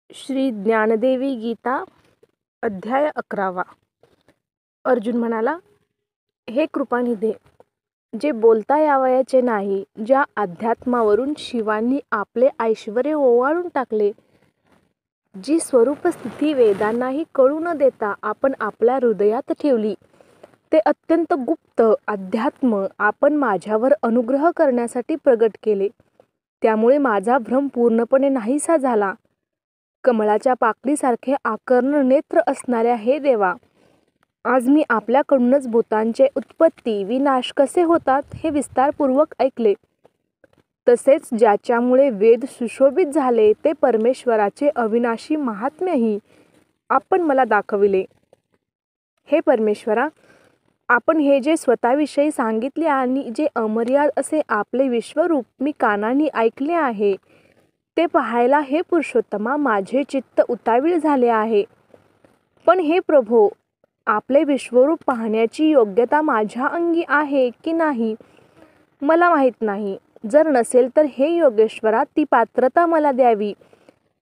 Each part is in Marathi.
श्री ज्ञानदेवी गीता अध्याय 11. अर्जुन म्हणाला, हे कृपानिधे, जे बोलता यावयाचे नाही, ज्या अध्यात्मावरून शिवांनी आपले ऐश्वर्य ओवाळून टाकले, जी स्वरूपस्थिती वेदांनाही कळू न देता आपण आपल्या हृदयात ठेवली, ते अत्यंत गुप्त अध्यात्म आपण माझ्यावर अनुग्रह करण्यासाठी प्रगट केले. त्यामुळे माझा भ्रम पूर्णपणे नाहीसा झाला. कमळाच्या पाकळीसारखे आकर्ण नेत्र असणाऱ्या हे देवा, आज मी आपल्याकडूनच भूतांचे उत्पत्ती विनाश कसे होतात हे विस्तारपूर्वक ऐकले. तसेच ज्याच्यामुळे वेद सुशोभित झाले ते परमेश्वराचे अविनाशी महात्म्यही आपण मला दाखविले. हे परमेश्वरा, आपण हे जे स्वतःविषयी सांगितले आणि जे अमर्याद असे आपले विश्वरूप मी कानांनी ऐकले आहे, ते पाहायला हे पुरुषोत्तमा माझे चित्त उतावीळ झाले आहे. पण हे प्रभो, आपले विश्वरूप पाहण्याची योग्यता माझ्या अंगी आहे की नाही मला माहीत नाही. जर नसेल तर हे योगेश्वरा, ती पात्रता मला द्यावी.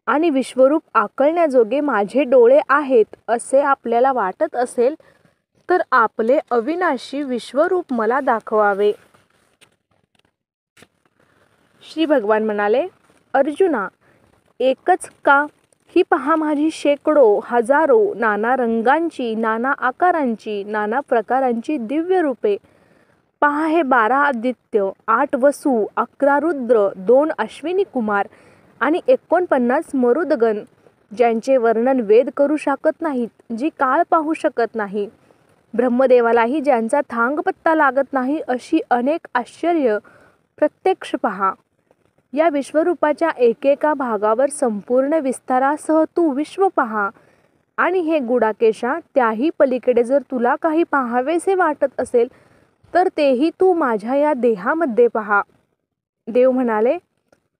आणि विश्वरूप आकळण्याजोगे माझे डोळे आहेत असे आपल्याला वाटत असेल तर आपले अविनाशी विश्वरूप मला दाखवावे. श्री भगवान म्हणाले, अर्जुना, एकच का? ही पहा माझी शेकडो हजारो नाना रंगांची, नाना आकारांची, नाना प्रकारांची दिव्य रूपे. पहा हे 12 आदित्य, 8 वसु, 11 रुद्र, 2 अश्विनी कुमार आणि 49 मरुदगण, ज्यांचे वर्णन वेद करू शकत नाहीत, जी काळ पाहू शकत नाही, ब्रह्मदेवालाही ज्यांचा थांगपत्ता लागत नाही, अशी अनेक आश्चर्य प्रत्यक्ष पहा. या विश्वरूपाच्या एकेका भागावर संपूर्ण विस्तारासह तू विश्व पहा. आणि हे गुडाकेशा, त्याही पलीकडे जर तुला काही पाहावेसे वाटत असेल तर तेही तू माझ्या या देहामध्ये पहा. देव म्हणाले,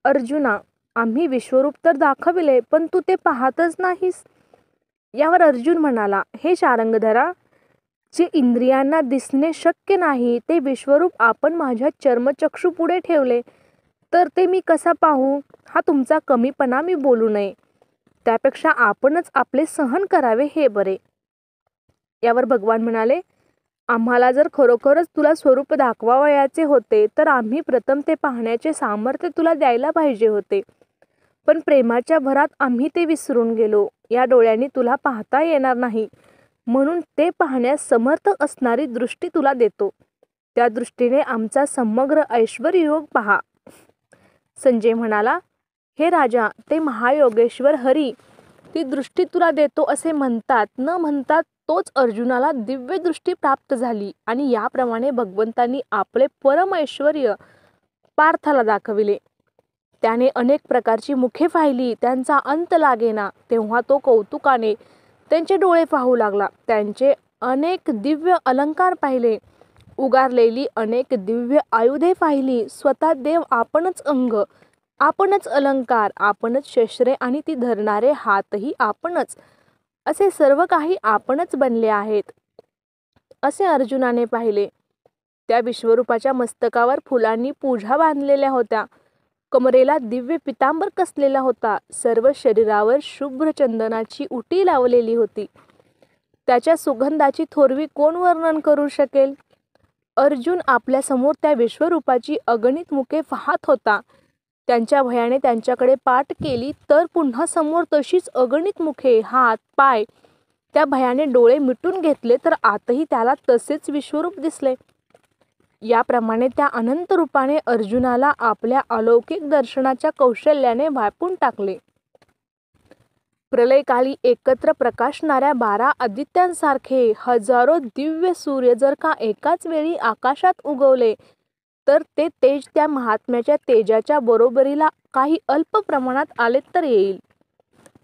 अर्जुना, आम्ही विश्वरूप तर दाखविले, पण तू ते पाहतच नाहीस. यावर अर्जुन म्हणाला, हे शार्ंगधरा, जे इंद्रियांना दिसणे शक्य नाही ते विश्वरूप आपण माझ्या चर्मचक्षुपुढे ठेवले, तर ते मी कसा पाहू? हा तुमचा कमीपणा मी बोलू नये. त्यापेक्षा आपणच आपले सहन करावे हे बरे. यावर भगवान म्हणाले, आम्हाला जर खरोखरच तुला स्वरूप दाखवावयाचे होते तर आम्ही प्रथम ते पाहण्याचे सामर्थ्य तुला द्यायला पाहिजे होते. पण प्रेमाच्या भरात आम्ही ते विसरून गेलो. या डोळ्यांनी तुला पाहता येणार नाही, म्हणून ते पाहण्यास समर्थ असणारी दृष्टी तुला देतो. त्या दृष्टीने आमचा समग्र ऐश्वर्ययोग पहा. संजय म्हणाला, हे राजा, ते महायोगेश्वर हरी ती दृष्टी तुला देतो असे म्हणतात न म्हणतात तोच अर्जुनाला दिव्य दृष्टी प्राप्त झाली. आणि याप्रमाणे भगवंतांनी आपले परम ऐश्वर्य पार्थाला दाखविले. त्याने अनेक प्रकारची मुखे पाहिली, त्यांचा अंत लागेना. तेव्हा तो कौतुकाने त्यांचे डोळे पाहू लागला. त्यांचे अनेक दिव्य अलंकार पाहिले, उगारलेली अनेक दिव्य आयुधे पाहिली. स्वतः देव आपणच अंग, आपणच अलंकार, आपणच शस्त्रे आणि ती धरणारे हातही आपणच, असे सर्व काही आपणच बनले आहेत, असे अर्जुनाने पाहिले. त्या विश्वरूपाच्या मस्तकावर फुलांनी पूजा बांधलेल्या होत्या. कमरेला दिव्य पितांबर कसलेला होता. सर्व शरीरावर शुभ्र चंदनाची उटी लावलेली होती. त्याच्या सुगंधाची थोरवी कोण वर्णन करू शकेल? अर्जुन आपल्या समोर त्या विश्वरूपाची अगणित मुखे पाहत होता. त्यांच्या भयाने त्यांच्याकडे पाठ केली तर पुन्हा समोर तशीच अगणित मुखे, हात, पाय. त्या भयाने डोळे मिटून घेतले तर आतही त्याला तसेच विश्वरूप दिसले. याप्रमाणे त्या अनंत रूपाने अर्जुनाला आपल्या अलौकिक दर्शनाच्या कौशल्याने व्यापून टाकले. प्रलयकाली एकत्र प्रकाशणाऱ्या 12 आदित्यांसारखे हजारो दिव्य सूर्य जर का एकाच वेळी आकाशात उगवले तर ते तेज त्या महात्म्याच्या तेजाच्या बरोबरीला काही अल्प प्रमाणात आले तर येईल,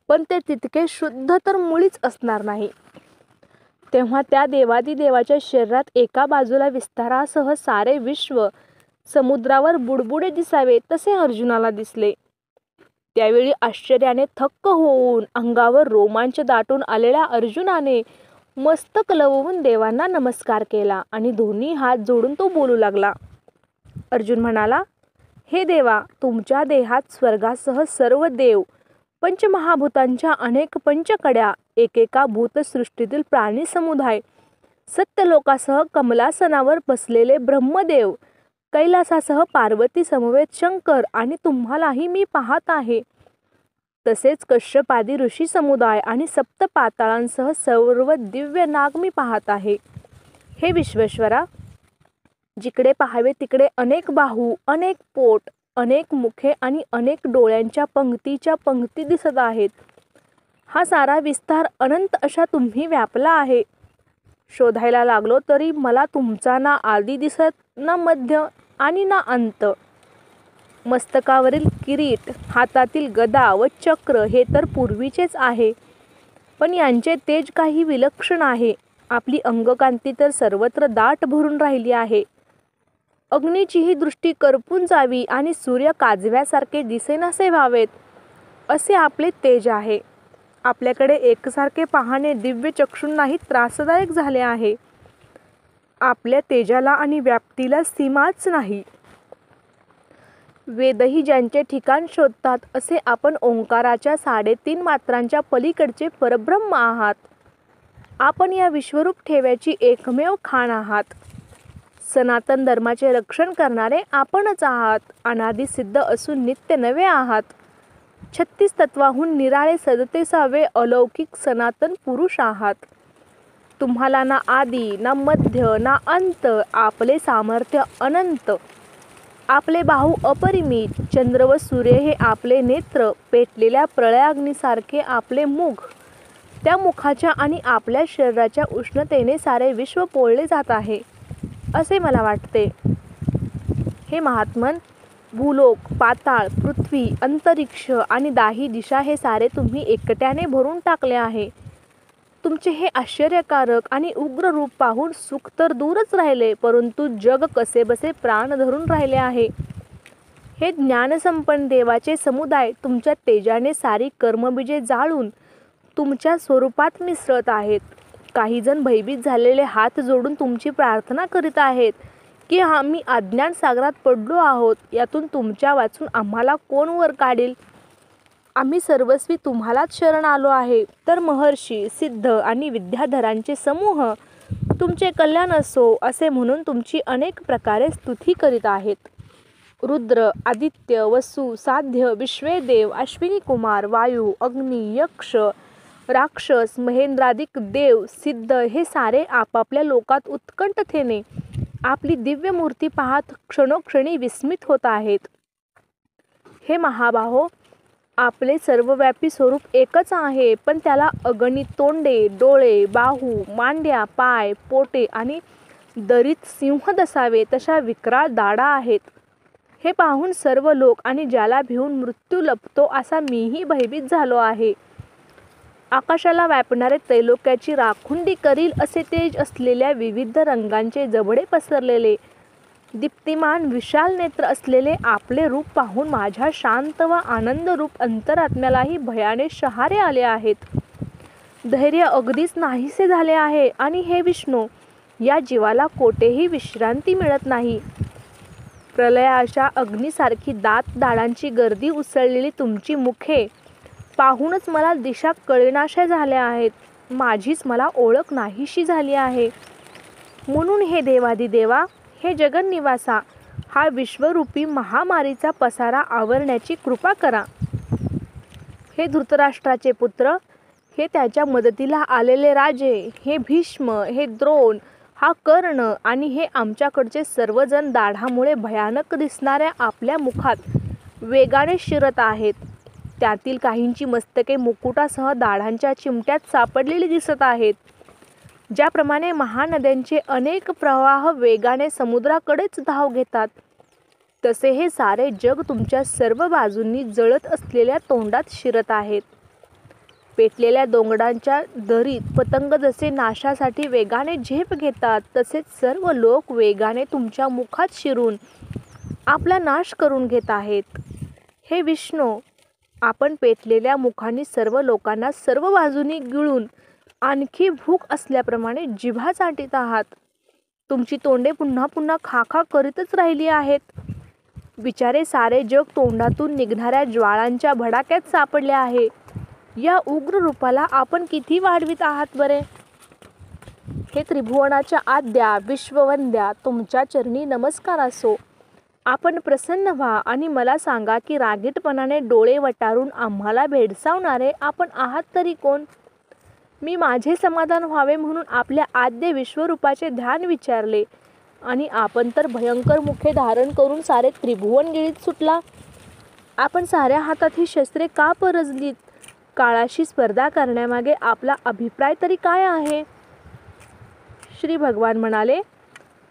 पण ते तितके शुद्ध तर मुळीच असणार नाही. तेव्हा त्या देवादिदेवाच्या शरीरात एका बाजूला विस्तारासह सारे विश्व समुद्रावर बुडबुडे दिसावे तसे अर्जुनाला दिसले. त्यावेळी आश्चर्याने थक्क होऊन अंगावर रोमांच दाटून आलेल्या अर्जुनाने मस्तक लवून देवांना नमस्कार केला आणि दोन्ही हात जोडून तो बोलू लागला. अर्जुन म्हणाला, हे देवा, तुमच्या देहात स्वर्गासह सर्व देव पंचमहाभूतांच्या अनेक पंचकड्या, एकेका भूतसृष्टीतील प्राणी समुदाय, सत्यलोकासह कमलासनावर बसलेले ब्रह्मदेव, कैलासासह पार्वती समवेत शंकर आणि तुम्हालाही मी पाहत आहे. तसेच कश्यपादी ऋषी समुदाय आणि सप्त पाताळांसह सर्व दिव्य नाग मी पाहत आहे. हे विश्वेश्वरा, जिकडे पाहावे तिकडे अनेक बाहू, अनेक पोट, अनेक मुखे आणि अनेक डोळ्यांच्या पंक्तीच्या पंक्ती दिसत आहेत. हा सारा विस्तार अनंत अशा तुम्ही व्यापला आहे. शोधायला लागलो तरी मला तुमचा ना आदी दिसत, ना मध्य आणि ना अंत. मस्तकावरील किरीट, हातातील गदा व चक्र हे तर पूर्वीचेच आहे, पण यांचे तेज काही विलक्षण आहे. आपली अंगकांती तर सर्वत्र दाट भरून राहिली आहे. अग्नीचीही दृष्टी करपून जावी आणि सूर्य काजव्यासारखे दिसेनासे व्हावेत, असे आपले तेज आहे. आपल्याकडे एकसारखे पाहणे दिव्य चक्षूंनाही त्रासदायक झाले आहे. आपल्या तेजाला आणि व्याप्तीला सीमाच नाही. वेदही ज्यांचे ठिकाण शोधतात, असे आपण ओंकाराच्या 3.5 मात्रांच्या पलीकडचे परब्रह्म आहात. आपण या विश्वरूप ठेव्याची एकमेव खाण आहात. सनातन धर्माचे रक्षण करणारे आपणच आहात. अनादिसिद्ध असून नित्य नवे आहात. 36 तत्वाहून निराळे 37वे अलौकिक सनातन पुरुष आहात. तुम्हाला ना आदी, ना मध्य, ना अंत. आपले सामर्थ्य अनंत. आपले बाहू अपरिमित. चंद्र व सूर्य हे आपले नेत्र. पेटलेल्या प्रळयाग्नीसारखे आपले मुख. त्या मुखाच्या आणि आपल्या शरीराच्या उष्णतेने सारे विश्व पोळले जात आहे, असे मला वाटते. हे महात्मन, भूलोक, पाताळ, पृथ्वी, अंतरिक्ष आणि दाही दिशा हे सारे तुम्ही एकट्याने भरून टाकले आहे. तुमचे हे आश्चर्यकारक आणि उग्र रूप पाहून सुख तर दूरच राहिले, परंतु जग कसेबसे प्राण धरून राहिले आहे. हे ज्ञानसंपन्न देवाचे समुदाय तुमच्या तेजाने सारी कर्मबीजे जाळून तुमच्या स्वरूपात मिसळत आहेत. काही जण भयभीत झालेले हात जोडून तुमची प्रार्थना करीत आहेत की आम्ही अज्ञान सागरात पडलो आहोत, यातून तुमच्या वाचून आम्हाला कोण वर काढेल. आम्ही सर्वस्वी तुम्हालाच शरण आलो आहे. तर महर्षी, सिद्ध आणि विद्याधरांचे समूह तुमचे कल्याण असो असे म्हणून तुमची अनेक प्रकारे स्तुती करीत आहेत. रुद्र, आदित्य, वसु, साध्य, विश्वेदेव, अश्विनी कुमार, वायू, अग्नी, यक्ष, राक्षस, महेंद्रादिक देव, सिद्ध हे सारे आपापल्या लोकात उत्कंठतेने आपली दिव्य मूर्ती पाहत क्षणोक्षणी विस्मित होत आहेत. हे महाबाहो, आपले सर्वव्यापी स्वरूप एकच आहे, पण त्याला अगणित तोंडे, डोळे, बाहू, मांड्या, पाय, पोटे आणि दरीत सिंह दसावे तशा विक्राळ दाढा आहेत. हे पाहून सर्व लोक आणि ज्याला भिवून मृत्यू लपतो असा मीही भयभीत झालो आहे. आकाशाला व्यापणारे त्रैलोक्याची राखुंडी करील असे तेज असलेल्या विविध रंगांचे जबडे पसरलेले दीप्तिमान विशाल नेत्र असलेले आपले रूप पाहून माझ्या शांत व आनंद रूप अंतरात्म्यालाही भयाने शहारे आले आहेत. धैर्य अगदीच नाहीसे झाले आहे आणि हे विष्णू, या जीवाला कोठेही विश्रांती मिळत नाही. प्रलयाच्या अग्नीसारखी दाडांची गर्दी उसळलेली तुमची मुखे पाहूनच मला दिशा कळेनाशा झाल्या आहेत. माझीच मला ओळख नाहीशी झाली आहे. म्हणून हे देवादिदेवा, हे जगन्निवासा, हा विश्वरूपी महामारीचा पसारा आवरण्याची कृपा करा. हे धृतराष्ट्राचे पुत्र, हे त्याच्या मदतीला आलेले राजे, हे भीष्म, हे द्रोण, हा कर्ण आणि हे आमच्याकडचे सर्वजण दाढामुळे भयानक दिसणाऱ्या आपल्या मुखात वेगाने शिरत आहेत. त्यातील काहींची मस्तके मुकुटासह दाढांच्या चिमट्यात सापडलेली दिसत आहेत. ज्याप्रमाणे महानद्यांचे अनेक प्रवाह वेगाने समुद्राकडेच धाव घेतात, तसे हे सारे जग तुमच्या सर्व बाजूंनी जळत असलेल्या तोंडात शिरत आहेत. पेटलेल्या दोंगडांच्या दरीत पतंग जसे नाशासाठी वेगाने झेप घेतात, तसेच सर्व लोक वेगाने तुमच्या मुखात शिरून आपला नाश करून घेत आहेत. हे विष्णू, आपण पेटलेल्या मुखांनी सर्व लोकांना सर्व बाजूनी गिळून आणखी भूक असल्याप्रमाणे जिव्हा चाटीत आहात. तुमची तोंडे पुन्हा पुन्हा खा खा करीतच राहिली आहेत. बिचारे सारे जग तोंडातून निघणाऱ्या ज्वाळांच्या भडाक्यात सापडले आहे. या उग्र रूपाला आपण किती वाढवीत आहात बरे. हे त्रिभुवनाच्या आद्या विश्ववंद्या, तुमच्या चरणी नमस्कार असो. आपण प्रसन्न व्हा आणि मला सांगा की रागीटपणाने डोळे वटारून आम्हाला भेडसावणारे आपण आहात तरी कोण. मी माझे समाधान व्हावे म्हणून आपल्या आद्य विश्वरूपाचे ध्यान विचारले आणि आपण तर भयंकर मुखे धारण करून सारे त्रिभुवन गिळीत सुटला. आपण साऱ्या हातात ही शस्त्रे का परजलीत. काळाशी स्पर्धा करण्यामागे आपला अभिप्राय तरी काय आहे. श्री भगवान म्हणाले,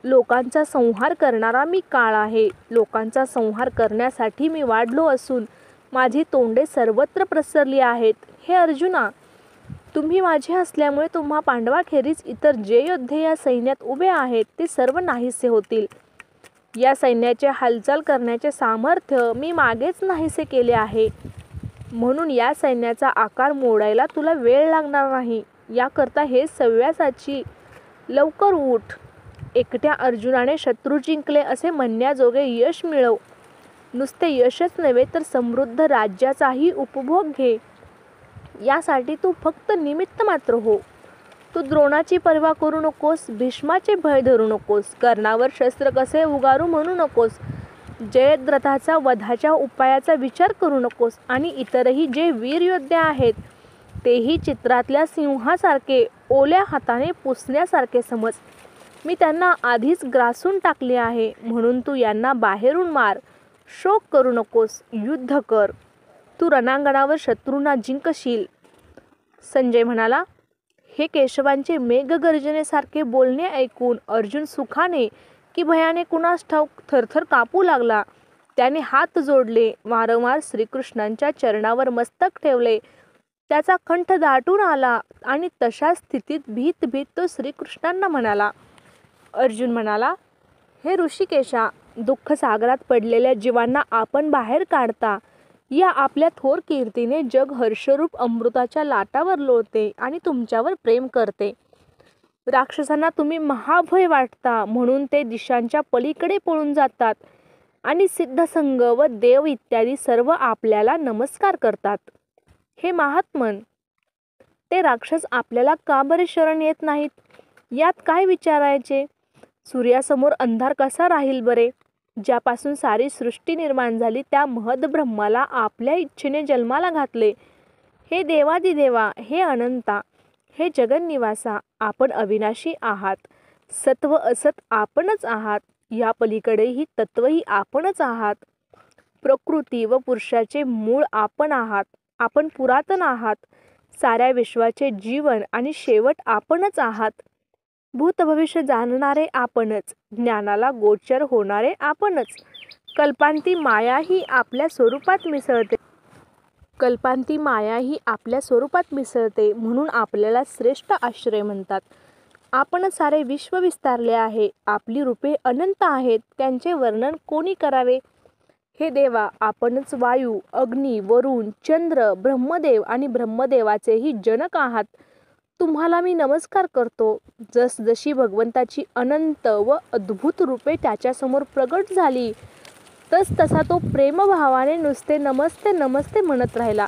लोकांचा संहार करणारा मी काळ आहे. लोकांचा संहार करण्यासाठी मी वाढलो असून माझी तोंडे सर्वत्र प्रसरली आहेत. हे अर्जुना, तुम्ही माझे असल्यामुळे तुम्हा पांडवाखेरीज इतर जे योद्धे या सैन्यात उभे आहेत ते सर्व नाहीसे होतील. या सैन्याचे हालचाल करण्याचे सामर्थ्य मी मागेच नाहीसे केले आहे. म्हणून या सैन्याचा आकार मोडायला तुला वेळ लागणार नाही. याकरता हे सव्यासाची, लवकर उठ. एकट्या अर्जुनाने शत्रू जिंकले असे म्हणण्याजोगे यश मिळव. नुसते यशच नव्हे तर समृद्ध राज्याचाही उपभोग घे. यासाठी तू फक्त निमित्त मात्र हो. तू द्रोणाची पर्वा करू नकोस, भीष्माचे भय धरू नकोस, कर्णावर शस्त्र कसे उगारू म्हणू नकोस, जयद्रथाचा वधाच्या उपायाचा विचार करू नकोस आणि इतरही जे वीर योद्धे आहेत तेही चित्रातल्या सिंहासारखे ओल्या हाताने पुसण्यासारखे समज. मी त्यांना आधीच ग्रासून टाकले आहे. म्हणून तू यांना बाहेरून मार. शोक करू नकोस, युद्ध कर. तू रणांगणावर शत्रूंना जिंकशील. संजय म्हणाला, हे केशवांचे मेघगर्जनेसारखे बोलणे ऐकून अर्जुन सुखाने की भयाने कुणास ठाऊक थरथर कापू लागला. त्याने हात जोडले, वारंवार श्रीकृष्णांच्या चरणावर मस्तक ठेवले. त्याचा कंठ दाटून आला आणि तशा स्थितीत भीत भीत तो श्रीकृष्णांना म्हणाला. अर्जुन म्हणाला, हे ऋषिकेशा, दुःख सागरात पडलेल्या जीवांना आपण बाहेर काढता. या आपल्या थोर कीर्तीने जग हर्षरूप अमृताच्या लाटावर लोळते आणि तुमच्यावर प्रेम करते. राक्षसांना तुम्ही महाभय वाटता म्हणून ते दिशांच्या पलीकडे पळून जातात आणि सिद्धसंग व देव इत्यादी सर्व आपल्याला नमस्कार करतात. हे महात्मन, ते राक्षस आपल्याला का बरे शरण येत नाहीत. यात काय विचारायचे. सूर्यासमोर अंधार कसा राहील बरे. ज्यापासून सारी सृष्टी निर्माण झाली त्या महद्ब्रह्माला आपल्या इच्छेने जन्माला घातले. हे देवादिदेवा, हे अनंता, हे जगन्निवासा, आपण अविनाशी आहात. सत्व असत आपणच आहात. या पलीकडेही तत्वही आपणच आहात. प्रकृती व पुरुषाचे मूळ आपण आहात. आपण पुरातन आहात. साऱ्या विश्वाचे जीवन आणि शेवट आपणच आहात. भूतभविष्य जाणणारे आपणच. ज्ञानाला गोचर होणारे आपणच. कल्पांती माया ही आपल्या स्वरूपात मिसळते. म्हणून आपल्याला श्रेष्ठ आश्रय म्हणतात. आपण सारे विश्व विस्तारले आहे. आपली रूपे अनंत आहेत. त्यांचे वर्णन कोणी करावे. हे देवा, आपणच वायू, अग्नी, वरुण, चंद्र, ब्रह्मदेव आणि ब्रह्मदेवाचेही जनक आहात. तुम्हाला मी नमस्कार करतो. जसजशी भगवंताची अनंत व अद्भुत रूपे त्याच्यासमोर प्रगट झाली तसा तो प्रेमभावाने नुसते नमस्ते नमस्ते म्हणत राहिला.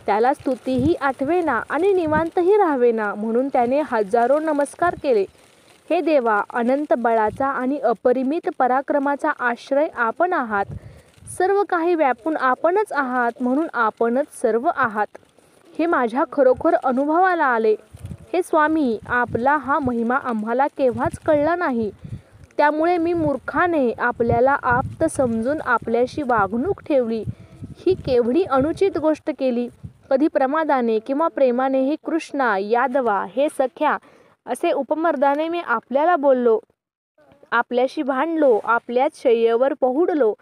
त्याला स्तुतीही आठवेना आणि निवांतही राहावेना म्हणून त्याने हजारो नमस्कार केले. हे देवा, अनंत बळाचा आणि अपरिमित पराक्रमाचा आश्रय आपण आहात. सर्व काही व्यापून आपणच आहात म्हणून आपणच सर्व आहात. हे माझ्या खरोखर अनुभवाला आले. हे स्वामी, आपला हा महिमा आम्हाला केव्हाच कळला नाही. त्यामुळे मी मूर्खाने आपल्याला आप्त समजून आपल्याशी वागणूक ठेवली. ही केवढी अनुचित गोष्ट केली. कधी प्रमादाने किंवा प्रेमानेही कृष्णा, यादवा, हे सख्या असे उपमर्दाने मी आपल्याला बोललो. आपल्याशी भांडलो. आपल्याच शय्येवर पहुडलो.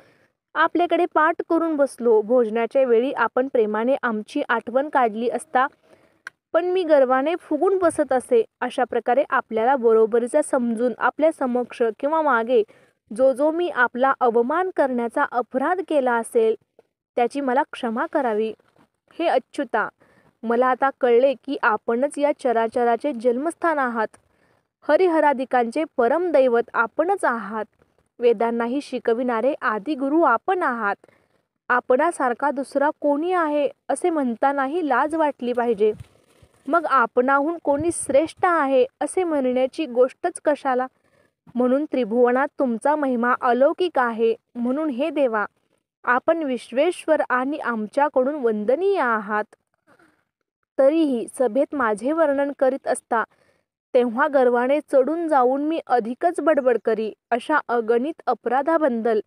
आपल्याकडे पाठ करून बसलो. भोजनाच्या वेळी आपण प्रेमाने आमची आठवण काढली असता पण मी गर्वाने फुगून बसत असे. अशा प्रकारे आपल्याला बरोबरीचा समजून आपल्या समक्ष किंवा मागे जो मी आपला अवमान करण्याचा अपराध केला असेल त्याची मला क्षमा करावी. हे अच्युता, मला आता कळले की आपणच या चराचराचे जन्मस्थान आहात. हरिहरादिकांचे परमदैवत आपणच आहात. वेदांनाही शिकविणारे आदिगुरु आपण आहात. आपणासारखा दुसरा कोणी आहे असे म्हणतानाही लाज वाटली पाहिजे. मग आपणाहून कोणी श्रेष्ठ आहे असे म्हणण्याची गोष्टच कशाला. म्हणून त्रिभुवनात तुमचा महिमा अलौकिक आहे. म्हणून हे देवा, आपण विश्वेश्वर आणि आमच्याकडून वंदनीय आहात. तरीही सभेत माझे वर्णन करीत असता तेव्हा गर्वाने चढून जाऊन मी अधिकच बडबड करी. अशा अगणित अपराधाबद्दल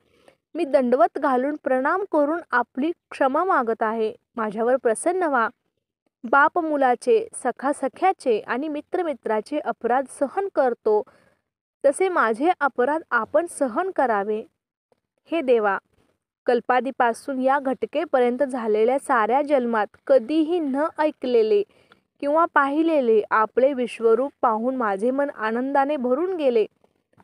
मी दंडवत घालून प्रणाम करून आपली क्षमा मागत आहे. माझ्यावर प्रसन्न व्हा. बाप मुलाचे, सखा सख्याचे आणि मित्र मित्राचे अपराध सहन करतो तसे माझे अपराध आपण सहन करावे. हे देवा, कल्पादीपासून या घटकेपर्यंत झालेल्या साऱ्या जन्मात कधीही न ऐकलेले किंवा पाहिलेले आपले विश्वरूप पाहून माझे मन आनंदाने भरून गेले.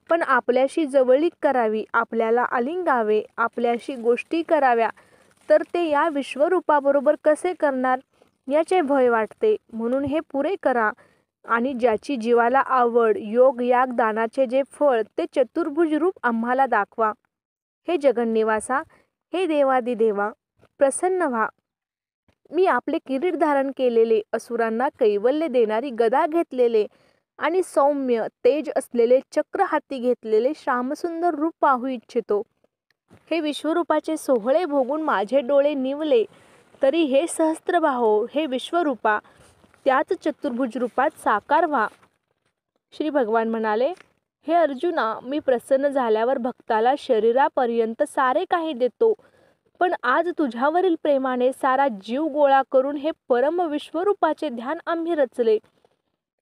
पण आपल्याशी जवळीक करावी, आपल्याला आलिंगावे, आपल्याशी गोष्टी कराव्या तर ते या विश्वरूपाबरोबर कसे करणार याचे भय वाटते. म्हणून हे पुरे करा आणि ज्याची जीवाला आवड, योग याग दानाचे जे फळ ते चतुर्भुज रूप आम्हाला दाखवा. हे जगन्निवासा, हे देवादिदेवा, प्रसन्न व्हा. मी आपले किरीट धारण केलेले, असुरांना कैवल्य देणारी गदा घेतलेले आणि सौम्य तेज असलेले चक्र हाती घेतलेले श्यामसुंदर रूप पाहू इच्छितो. हे विश्वरूपाचे सोहळे भोगून माझे डोळे निवले तरी हे सहस्त्रबाहो, हे विश्वरूपा, त्याच चतुर्भुज रूपात साकार व्हा. श्री भगवान म्हणाले, हे अर्जुना, मी प्रसन्न झाल्यावर भक्ताला शरीरापर्यंत सारे काही देतो. पण आज तुझ्यावरील प्रेमाने सारा जीव गोळा करून हे परम विश्वरूपाचे ध्यान आम्ही रचले.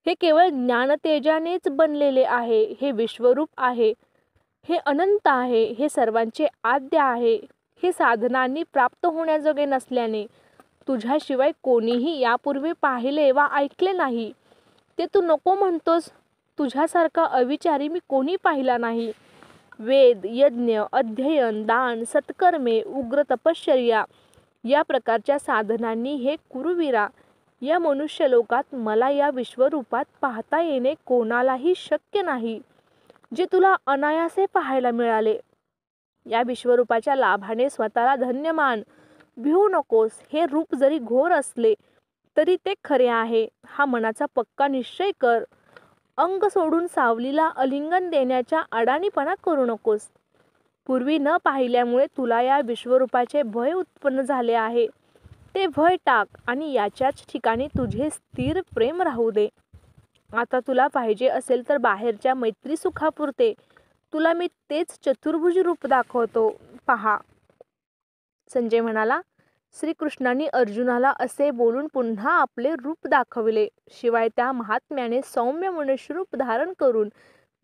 हे केवळ ज्ञानतेजानेच बनलेले आहे. हे विश्वरूप आहे. हे अनंत आहे. हे सर्वांचे आद्य आहे. हे साधनांनी प्राप्त होण्याजोगे नसल्याने तुझ्याशिवाय कोणीही यापूर्वी पाहिले वा ऐकले नाही. ते तू नको म्हणतोस. तुझ्यासारखा अविचारी मी कोणी पाहिला नाही. वेद, यज्ञ, अध्ययन, दान, सत्कर्मे, उग्र तपश्चर्या या प्रकारच्या साधनांनी हे कुरुवीरा, या मनुष्यलोकात मला या विश्वरूपात पाहता येणे कोणालाही शक्य नाही, जे तुला अनायासे पाहायला मिळाले. या विश्वरूपाच्या लाभाने स्वतःला धन्य मान. भिवू नकोस. हे रूप जरी घोर असले तरी ते खरे आहे हा मनाचा पक्का निश्चय कर. अंग सोडून सावलीला आलिंगन देण्याच्या अडाणीपणा करू नकोस. पूर्वी न पाहिल्यामुळे तुला या विश्वरूपाचे भय उत्पन्न झाले आहे. ते भय टाक आणि याच्याच ठिकाणी तुझे स्थिर प्रेम राहू दे. आता तुला पाहिजे असेल तर बाहेरच्या मैत्री सुखापुरते तुला मी तेच चतुर्भुज रूप दाखवतो, पहा. संजय म्हणाला, श्रीकृष्णांनी अर्जुनाला असे बोलून पुन्हा आपले रूप दाखविले. शिवाय त्या महात्म्याने सौम्य मनुष्यरूप धारण करून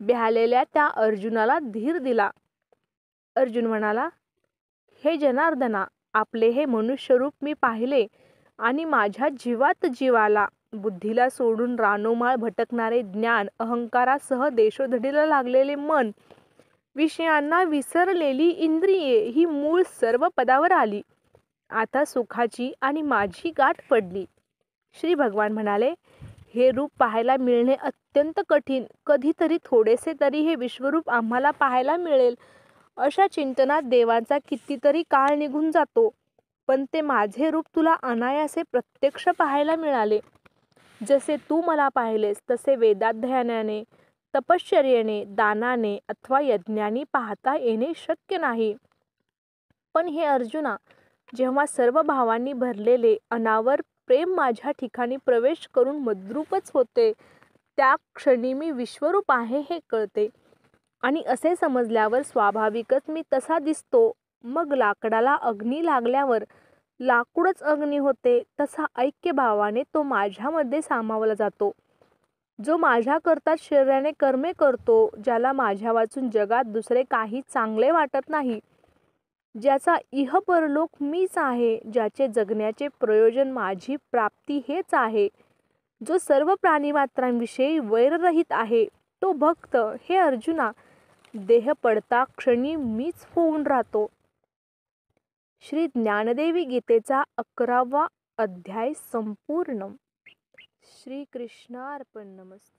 भ्यालेल्या त्या अर्जुनाला धीर दिला. अर्जुन म्हणाला, हे जनार्दना, आपले हे मनुष्यरूप मी पाहिले आणि माझ्या जीवात जीवाला, बुद्धीला सोडून रानोमाळ भटकणारे ज्ञान, अहंकारासह देशोधडीला लागलेले मन, विषयांना विसरलेली इंद्रिये ही मूळ सर्व पदावर आली. आता सुखाची आणि माझी गाठ पडली. श्री भगवान म्हणाले, हे रूप पाहायला मिळणे अत्यंत कठीण. कधीतरी थोडेसे तरी हे विश्वरूप आम्हाला पाहायला मिळेल अशा चिंतनात देवाचा कितीतरी काळ निघून जातो. पण ते माझे रूप तुला अनायासे प्रत्यक्ष पाहायला मिळाले. जसे तू मला पाहिलेस तसे वेदाध्ययनाने, तपश्चर्येने, दानाने अथवा यज्ञाने पाहता येणे शक्य नाही. पण हे अर्जुना, जेव्हा सर्व भावांनी भरलेले अनावर प्रेम माझ्या ठिकाणी प्रवेश करून मद्रूपच होते, त्या क्षणी मी विश्वरूप आहे हे कळते. आणि असे समजल्यावर स्वाभाविकच मी तसा दिसतो. मग लाकडाला अग्नी लागल्यावर लाकूडच अग्नी होते, तसा ऐक्यभावाने तो माझ्यामध्ये सामावला जातो. जो माझ्या करता शरीराने कर्मे करतो, ज्याला माझ्या वाचून जगात दुसरे काही चांगले वाटत नाही, ज्याचा इह परलोक मीच आहे, ज्याचे जगण्याचे प्रयोजन माझी प्राप्ती हेच आहे, जो सर्व प्राणीमात्रांविषयी वैररहित आहे, तो भक्त, हे अर्जुना, देह पडता क्षणी मीच होऊन राहतो. श्री ज्ञानदेवी गीतेचा 11वा अध्याय संपूर्ण. श्री कृष्णार्पण नमस्ते.